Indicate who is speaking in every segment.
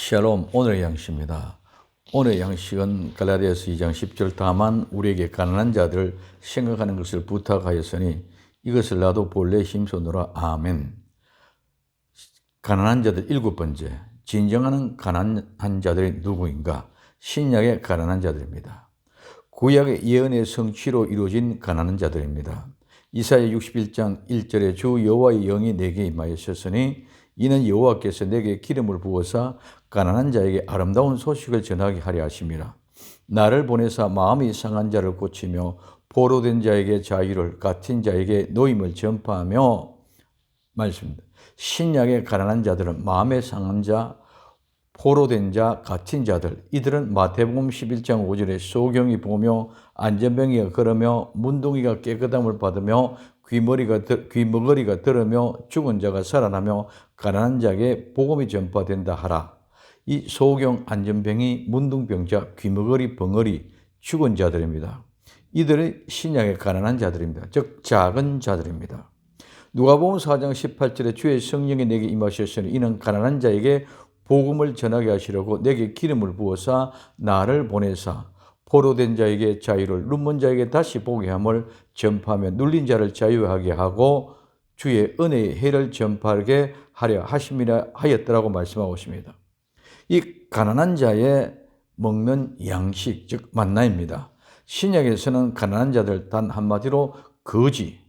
Speaker 1: 샬롬, 오늘의 양식입니다. 오늘의 양식은 갈라디아서 2장 10절 다만 우리에게 가난한 자들을 생각하는 것을 부탁하였으니 이것을 나도 본래 힘쓰노라. 아멘. 가난한 자들 7번째, 진정한 가난한 자들이 누구인가? 신약의 가난한 자들입니다. 구약의 예언의 성취로 이루어진 가난한 자들입니다. 이사야 61장 1절에 주 여호와의 영이 내게 임하였으니 이는 여호와께서 내게 기름을 부어서 가난한 자에게 아름다운 소식을 전하게 하려 하심이라. 나를 보내사 마음이 상한 자를 고치며 포로된 자에게 자유를, 갇힌 자에게 노임을 전파하며 말씀입니다. 신약의 가난한 자들은 마음에 상한 자, 포로된 자, 갇힌 자들, 이들은 마태복음 11장 5절에 소경이 보며 안전병이가 걸으며 문둥이가 깨끗함을 받으며 귀머거리가 들으며 죽은 자가 살아나며 가난한 자에게 복음이 전파된다 하라. 이 소경, 안전병이, 문둥병자, 귀머거리, 벙어리, 죽은 자들입니다. 이들은 신약의 가난한 자들입니다. 즉 작은 자들입니다. 누가복음 4장 18절에 주의 성령이 내게 임하셨으니 이는 가난한 자에게 복음을 전하게 하시려고 내게 기름을 부어서 나를 보내사 포로된 자에게 자유를, 눈먼 자에게 다시 보게 함을 전파하며 눌린 자를 자유하게 하고 주의 은혜의 해를 전파하게 하려 하심이라 하였더라고 말씀하고 있습니다. 이 가난한 자의 먹는 양식, 즉 만나입니다. 신약에서는 가난한 자들 단 한마디로 거지,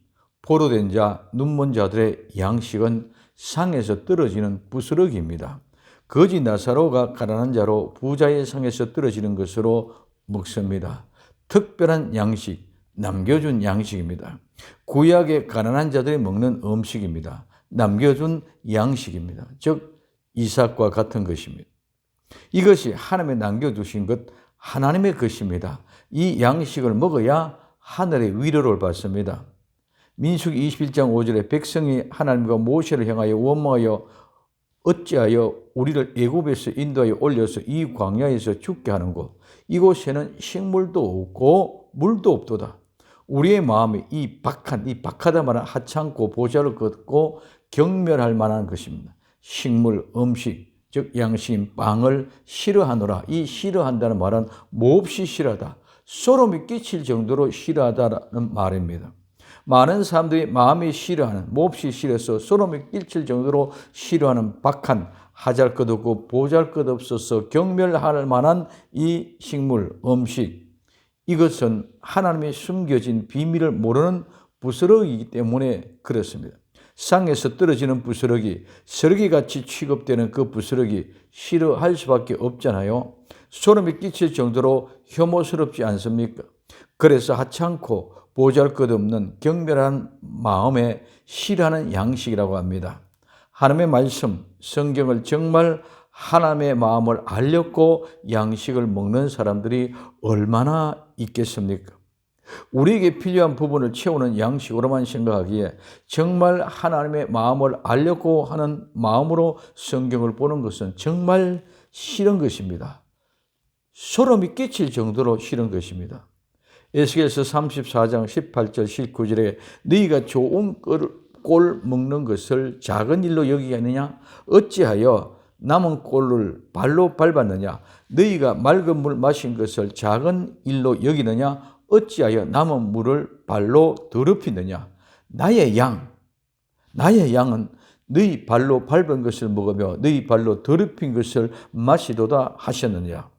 Speaker 1: 포로된 자, 눈먼 자들의 양식은 상에서 떨어지는 부스러기입니다. 거지 나사로가 가난한 자로 부자의 상에서 떨어지는 것으로 먹습니다. 특별한 양식, 남겨준 양식입니다. 구약의 가난한 자들이 먹는 음식입니다. 남겨준 양식입니다. 즉 이삭과 같은 것입니다. 이것이 하나님이 남겨두신 것, 하나님의 것입니다. 이 양식을 먹어야 하늘의 위로를 받습니다. 민수기 21장 5절에 백성이 하나님과 모세를 향하여 원망하여 어찌하여 우리를 애굽에서 인도하여 올려서 이 광야에서 죽게 하는고 이곳에는 식물도 없고 물도 없도다. 우리의 마음이 이 박하다 말한 하찮고 보잘것없고 경멸할 만한 것입니다. 식물, 음식, 즉 양식인 빵을 싫어하노라. 이 싫어한다는 말은 몹시 싫어하다, 소름이 끼칠 정도로 싫어하다는 말입니다. 많은 사람들이 마음이 싫어하는, 몹시 싫어서 소름이 끼칠 정도로 싫어하는 박한, 하잘것없고 보잘것없어서 경멸할 만한 이 식물, 음식, 이것은 하나님의 숨겨진 비밀을 모르는 부스러기이기 때문에 그렇습니다. 상에서 떨어지는 부스러기, 쓰레기같이 취급되는 그 부스러기 싫어할 수밖에 없잖아요. 소름이 끼칠 정도로 혐오스럽지 않습니까? 그래서 하찮고 보잘것없는 경멸한 마음에 싫어하는 양식이라고 합니다. 하나님의 말씀, 성경을 정말 하나님의 마음을 알렸고 양식을 먹는 사람들이 얼마나 있겠습니까? 우리에게 필요한 부분을 채우는 양식으로만 생각하기에 정말 하나님의 마음을 알렸고 하는 마음으로 성경을 보는 것은 정말 싫은 것입니다. 소름이 끼칠 정도로 싫은 것입니다. 에스겔서 34장 18절 19절에 너희가 좋은 꼴 먹는 것을 작은 일로 여기겠느냐? 어찌하여 남은 꼴을 발로 밟았느냐? 너희가 맑은 물 마신 것을 작은 일로 여기느냐? 어찌하여 남은 물을 발로 더럽히느냐? 나의 양은 너희 발로 밟은 것을 먹으며 너희 발로 더럽힌 것을 마시도다 하셨느냐?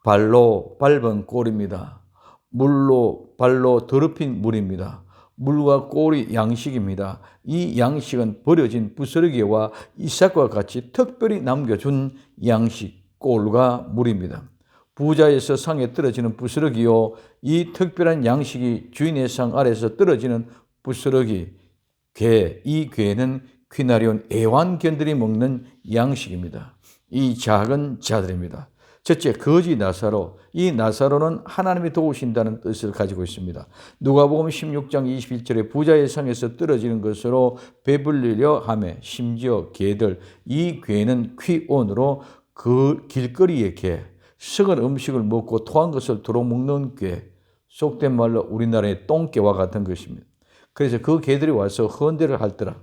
Speaker 1: 발로 밟은 꼴입니다. 물로 발로 더럽힌 물입니다. 물과 꼴이 양식입니다. 이 양식은 버려진 부스러기와 이삭과 같이 특별히 남겨준 양식, 꼴과 물입니다. 부자에서 상에 떨어지는 부스러기요, 이 특별한 양식이 주인의 상 아래에서 떨어지는 부스러기, 괴, 이 괴는 퀴나리온 애완견들이 먹는 양식입니다. 이 작은 자들입니다. 첫째, 거지 나사로. 이 나사로는 하나님이 도우신다는 뜻을 가지고 있습니다. 누가복음 16장 21절에 부자의 상에서 떨어지는 것으로 배불리려 하며 심지어 개들, 이 괴는 퀴온으로 그 길거리의 개, 썩은 음식을 먹고 토한 것을 도로 먹는 개, 속된 말로 우리나라의 똥개와 같은 것입니다. 그래서 그 개들이 와서 헌대를 할더라.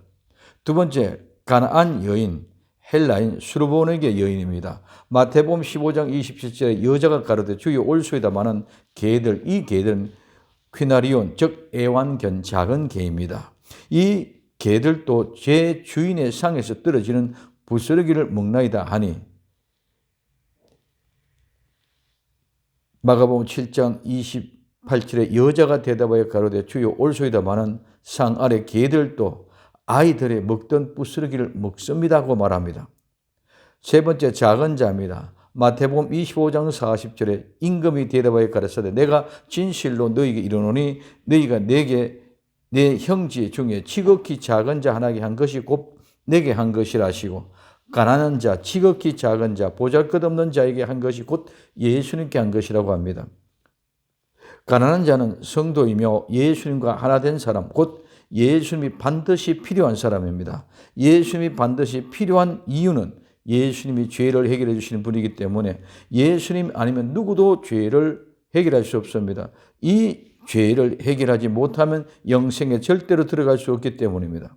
Speaker 1: 두 번째, 가나안 여인, 헬라인 수르보네게 여인입니다. 마태복음 15장 27절에 여자가 가로되 주여 올소이다마는 개들, 이 개들은 퀴나리온 즉 애완견 작은 개입니다. 이 개들도 제 주인의 상에서 떨어지는 부스러기를 먹나이다 하니 마가복음 7장 28절에 여자가 대답하여 가로되 주여 올소이다마는 상 아래 개들도 아이들의 먹던 부스러기를 먹습니다 하고 말합니다. 세 번째 작은 자입니다. 마태복음 25장 40절에 임금이 대답하여 가라사대 내가 진실로 너희에게 이르노니 너희가 내게 내 형제 중에 지극히 작은 자 하나에게 한 것이 곧 내게 한 것이라 하시고 가난한 자, 지극히 작은 자, 보잘것없는 자에게 한 것이 곧 예수님께 한 것이라고 합니다. 가난한 자는 성도이며 예수님과 하나 된 사람, 곧 예수님이 반드시 필요한 사람입니다. 예수님이 반드시 필요한 이유는 예수님이 죄를 해결해 주시는 분이기 때문에 예수님 아니면 누구도 죄를 해결할 수 없습니다. 이 죄를 해결하지 못하면 영생에 절대로 들어갈 수 없기 때문입니다.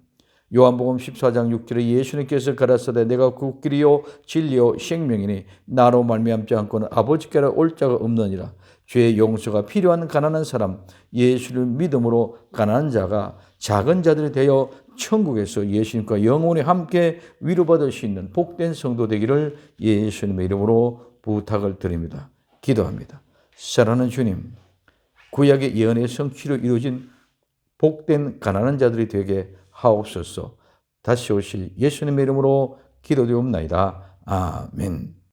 Speaker 1: 요한복음 14장 6절에 예수님께서 가라사대 내가 그 길이요 진리요 생명이니 나로 말미암지 않고는 아버지께로 올 자가 없느니라. 죄의 용서가 필요한 가난한 사람, 예수를 믿음으로 가난한 자가 작은 자들이 되어 천국에서 예수님과 영원히 함께 위로받을 수 있는 복된 성도 되기를 예수님의 이름으로 부탁을 드립니다. 기도합니다. 사랑하는 주님, 구약의 예언의 성취로 이루어진 복된 가난한 자들이 되게 하옵소서. 다시 오실 예수님의 이름으로 기도드리옵나이다. 아멘.